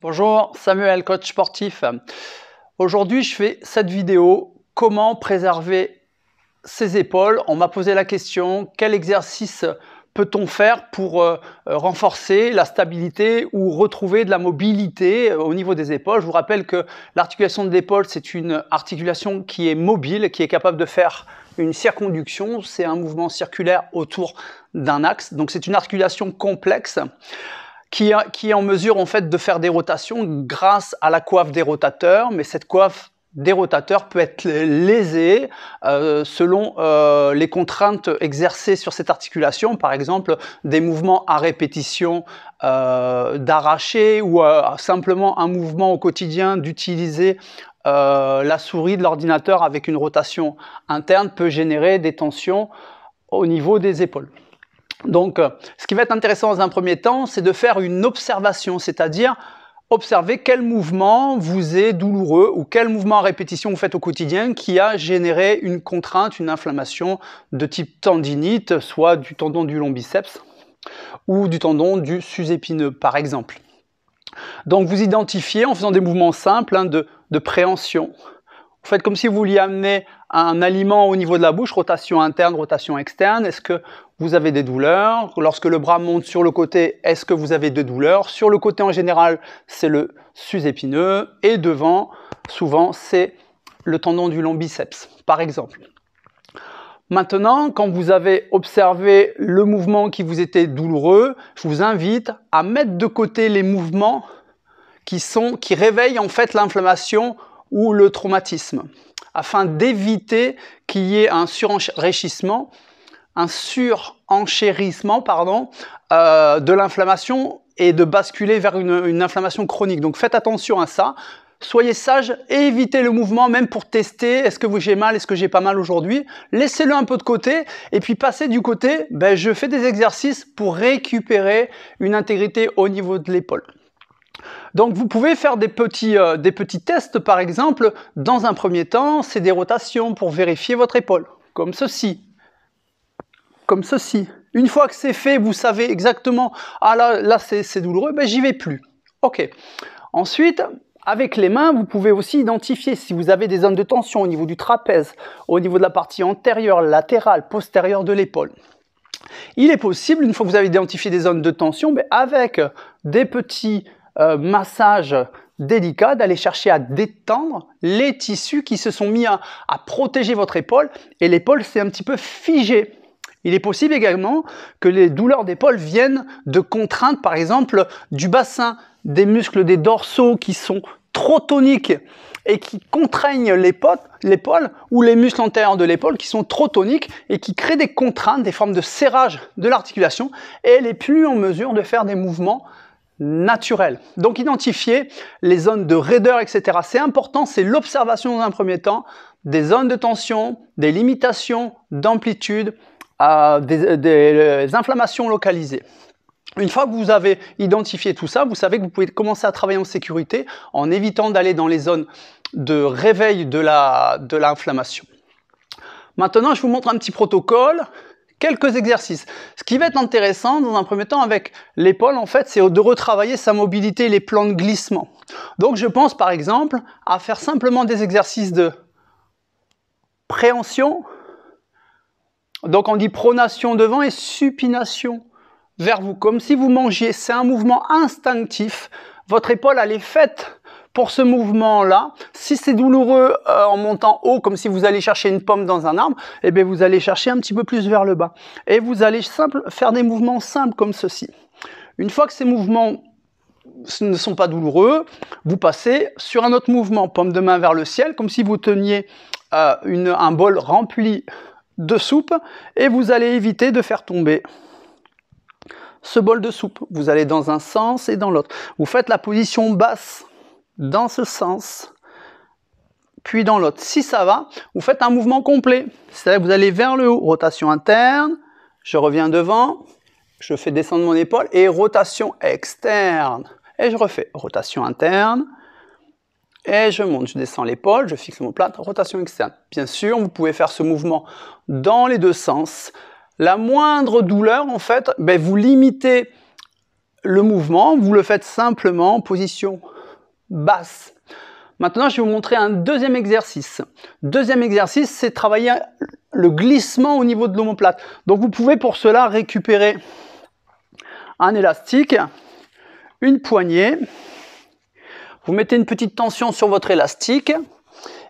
Bonjour, Samuel, coach sportif. Aujourd'hui, je fais cette vidéo, comment préserver ses épaules. On m'a posé la question, quel exercice peut-on faire pour renforcer la stabilité ou retrouver de la mobilité au niveau des épaules. Je vous rappelle que l'articulation de l'épaule, c'est une articulation qui est mobile, qui est capable de faire une circonduction. C'est un mouvement circulaire autour d'un axe. Donc c'est une articulation complexe qui est en mesure en fait de faire des rotations grâce à la coiffe des rotateurs, mais cette coiffe des rotateurs peut être lésée selon les contraintes exercées sur cette articulation, par exemple des mouvements à répétition d'arracher ou simplement un mouvement au quotidien d'utiliser la souris de l'ordinateur avec une rotation interne peut générer des tensions au niveau des épaules. Donc, ce qui va être intéressant dans un premier temps, c'est de faire une observation, c'est-à-dire observer quel mouvement vous est douloureux ou quel mouvement à répétition vous faites au quotidien qui a généré une contrainte, une inflammation de type tendinite, soit du tendon du long biceps ou du tendon du sus-épineux, par exemple. Donc, vous identifiez en faisant des mouvements simples de préhension. Vous faites comme si vous vouliez amener un aliment au niveau de la bouche, rotation interne, rotation externe. Est-ce que vous avez des douleurs? Lorsque le bras monte sur le côté, est-ce que vous avez des douleurs? Sur le côté en général, c'est le sus-épineux. Et devant, souvent, c'est le tendon du long biceps, par exemple. Maintenant, quand vous avez observé le mouvement qui vous était douloureux, je vous invite à mettre de côté les mouvements qui réveillent en fait l'inflammation ou le traumatisme, afin d'éviter qu'il y ait un surenchérissement de l'inflammation et de basculer vers une inflammation chronique. Donc faites attention à ça, soyez sage et évitez le mouvement même pour tester, est-ce que j'ai mal, est-ce que j'ai pas mal aujourd'hui, laissez-le un peu de côté et puis passez du côté, je fais des exercices pour récupérer une intégrité au niveau de l'épaule. Donc vous pouvez faire des petits tests par exemple. Dans un premier temps, c'est des rotations pour vérifier votre épaule, comme ceci. Comme ceci. Une fois que c'est fait, vous savez exactement, ah là c'est douloureux, j'y vais plus. Ok. Ensuite, avec les mains, vous pouvez aussi identifier si vous avez des zones de tension au niveau du trapèze, au niveau de la partie antérieure, latérale, postérieure de l'épaule. Il est possible, une fois que vous avez identifié des zones de tension, avec des petits massage délicat, d'aller chercher à détendre les tissus qui se sont mis à protéger votre épaule et l'épaule s'est un petit peu figée. Il est possible également que les douleurs d'épaule viennent de contraintes, par exemple du bassin, des muscles des dorsaux qui sont trop toniques et qui contraignent l'épaule ou les muscles antérieurs de l'épaule qui sont trop toniques et qui créent des contraintes, des formes de serrage de l'articulation et elle n'est plus en mesure de faire des mouvements naturel. Donc identifier les zones de raideur, etc. C'est important, c'est l'observation dans un premier temps, des zones de tension, des limitations d'amplitude, des inflammations localisées. Une fois que vous avez identifié tout ça, vous savez que vous pouvez commencer à travailler en sécurité en évitant d'aller dans les zones de réveil de l'inflammation. Maintenant, je vous montre un petit protocole. Quelques exercices. Ce qui va être intéressant dans un premier temps avec l'épaule, en fait, c'est de retravailler sa mobilité et les plans de glissement. Donc, je pense par exemple à faire simplement des exercices de préhension. Donc, on dit pronation devant et supination vers vous, comme si vous mangiez. C'est un mouvement instinctif. Votre épaule, elle est faite pour ce mouvement-là. Si c'est douloureux en montant haut, comme si vous allez chercher une pomme dans un arbre, vous allez chercher un petit peu plus vers le bas. Et vous allez faire des mouvements simples comme ceci. Une fois que ces mouvements ne sont pas douloureux, vous passez sur un autre mouvement, paume de main vers le ciel, comme si vous teniez un bol rempli de soupe et vous allez éviter de faire tomber ce bol de soupe. Vous allez dans un sens et dans l'autre. Vous faites la position basse dans ce sens, puis dans l'autre. Si ça va, vous faites un mouvement complet. C'est-à-dire que vous allez vers le haut, rotation interne, je reviens devant, je fais descendre mon épaule et rotation externe. Et je refais rotation interne, et je monte, je descends l'épaule, je fixe mon plâtre, rotation externe. Bien sûr, vous pouvez faire ce mouvement dans les deux sens. La moindre douleur, en fait, vous limitez le mouvement, vous le faites simplement en position basse. Maintenant, je vais vous montrer un deuxième exercice. Deuxième exercice, c'est travailler le glissement au niveau de l'omoplate. Donc, vous pouvez pour cela récupérer un élastique, une poignée. Vous mettez une petite tension sur votre élastique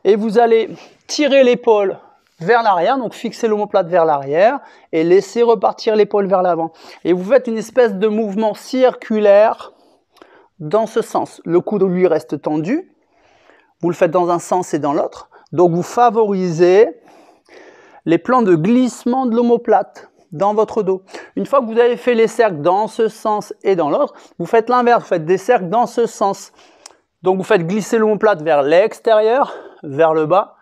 et vous allez tirer l'épaule vers l'arrière, donc fixer l'omoplate vers l'arrière et laisser repartir l'épaule vers l'avant. Et vous faites une espèce de mouvement circulaire dans ce sens. Le coude lui reste tendu. Vous le faites dans un sens et dans l'autre. Donc vous favorisez les plans de glissement de l'omoplate dans votre dos. Une fois que vous avez fait les cercles dans ce sens et dans l'autre, vous faites l'inverse, vous faites des cercles dans ce sens. Donc vous faites glisser l'omoplate vers l'extérieur, vers le bas.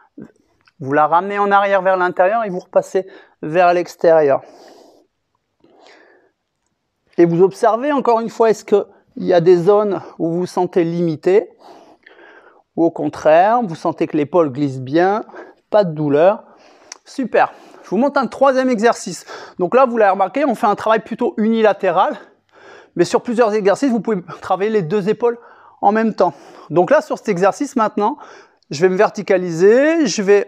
Vous la ramenez en arrière vers l'intérieur et vous repassez vers l'extérieur. Et vous observez encore une fois, est-ce qu'il y a des zones où vous vous sentez limité? Ou au contraire, vous sentez que l'épaule glisse bien, pas de douleur. Super. Je vous montre un troisième exercice. Donc là, vous l'avez remarqué, on fait un travail plutôt unilatéral. Mais sur plusieurs exercices, vous pouvez travailler les deux épaules en même temps. Donc là, sur cet exercice, maintenant, je vais me verticaliser. Je vais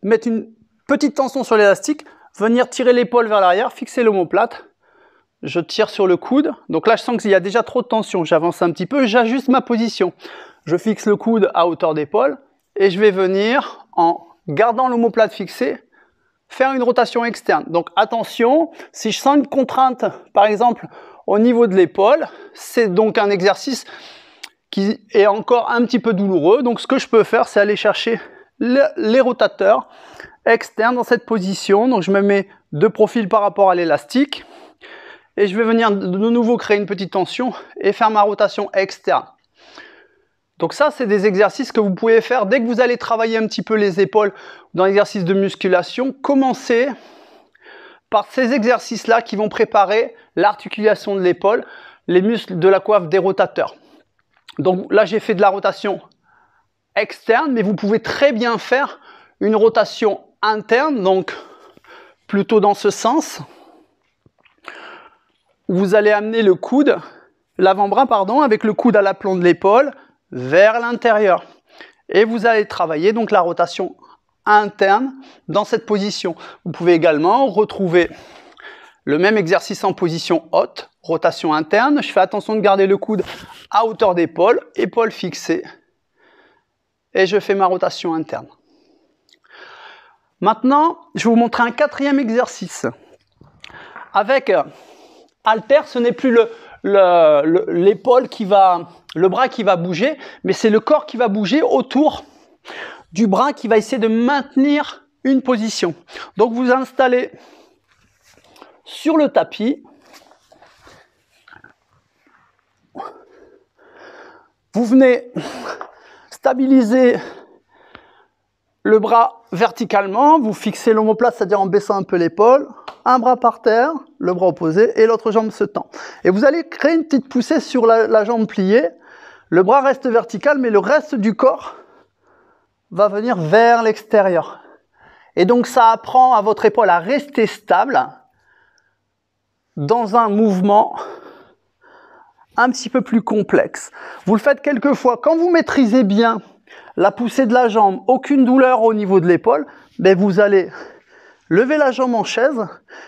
mettre une petite tension sur l'élastique, venir tirer l'épaule vers l'arrière, fixer l'omoplate. Je tire sur le coude. Donc là, je sens qu'il y a déjà trop de tension. J'avance un petit peu, j'ajuste ma position. Je fixe le coude à hauteur d'épaule et je vais venir, en gardant l'omoplate fixée, faire une rotation externe. Donc attention, si je sens une contrainte, par exemple, au niveau de l'épaule, c'est donc un exercice qui est encore un petit peu douloureux. Donc ce que je peux faire, c'est aller chercher les rotateurs externes dans cette position. Donc je me mets de profil par rapport à l'élastique et je vais venir de nouveau créer une petite tension et faire ma rotation externe. Donc ça, c'est des exercices que vous pouvez faire dès que vous allez travailler un petit peu les épaules dans l'exercice de musculation. Commencez par ces exercices-là qui vont préparer l'articulation de l'épaule, les muscles de la coiffe des rotateurs. Donc là, j'ai fait de la rotation externe, mais vous pouvez très bien faire une rotation interne, donc plutôt dans ce sens. Vous allez amener le coude, l'avant-bras, pardon, avec le coude à l'aplomb de l'épaule, vers l'intérieur. Et vous allez travailler donc la rotation interne dans cette position. Vous pouvez également retrouver le même exercice en position haute, rotation interne. Je fais attention de garder le coude à hauteur d'épaule, épaule fixée. Et je fais ma rotation interne. Maintenant, je vais vous montrer un quatrième exercice. Avec haltère, ce n'est plus l'épaule qui va, le bras qui va bouger, mais c'est le corps qui va bouger autour du bras qui va essayer de maintenir une position. Donc vous installez sur le tapis. Vous venez stabiliser le bras verticalement, vous fixez l'omoplate, c'est-à-dire en baissant un peu l'épaule, un bras par terre, le bras opposé, et l'autre jambe se tend. Et vous allez créer une petite poussée sur la jambe pliée. Le bras reste vertical, mais le reste du corps va venir vers l'extérieur. Et donc ça apprend à votre épaule à rester stable dans un mouvement un petit peu plus complexe. Vous le faites quelques fois. Quand vous maîtrisez bien la poussée de la jambe, aucune douleur au niveau de l'épaule, ben vous allez lever la jambe en chaise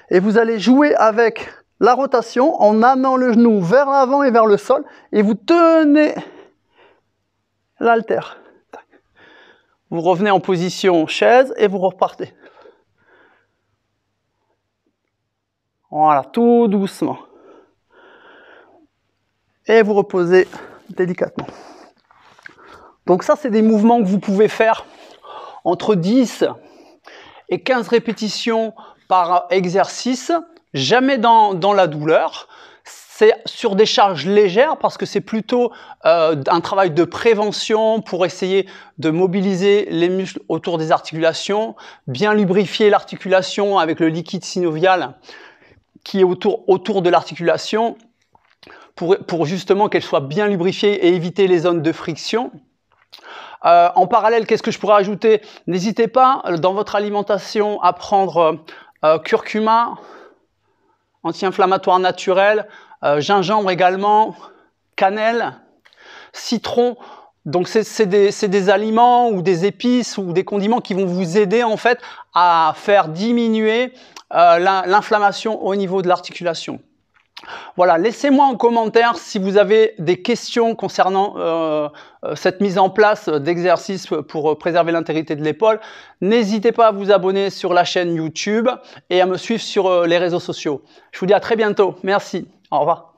et vous allez jouer avec la rotation en amenant le genou vers l'avant et vers le sol et vous tenez l'haltère. Vous revenez en position chaise et vous repartez. Voilà, tout doucement. Et vous reposez délicatement. Donc ça, c'est des mouvements que vous pouvez faire entre 10 et 15 répétitions par exercice, jamais dans la douleur. C'est sur des charges légères parce que c'est plutôt un travail de prévention pour essayer de mobiliser les muscles autour des articulations, bien lubrifier l'articulation avec le liquide synovial qui est autour de l'articulation pour justement qu'elle soit bien lubrifiée et éviter les zones de friction. En parallèle, qu'est-ce que je pourrais ajouter? N'hésitez pas dans votre alimentation à prendre curcuma, anti-inflammatoire naturel, gingembre également, cannelle, citron Donc c'est des aliments ou des épices ou des condiments qui vont vous aider en fait à faire diminuer l'inflammation au niveau de l'articulation. Voilà, laissez-moi en commentaire si vous avez des questions concernant cette mise en place d'exercices pour préserver l'intégrité de l'épaule. N'hésitez pas à vous abonner sur la chaîne YouTube et à me suivre sur les réseaux sociaux. Je vous dis à très bientôt. Merci. Au revoir.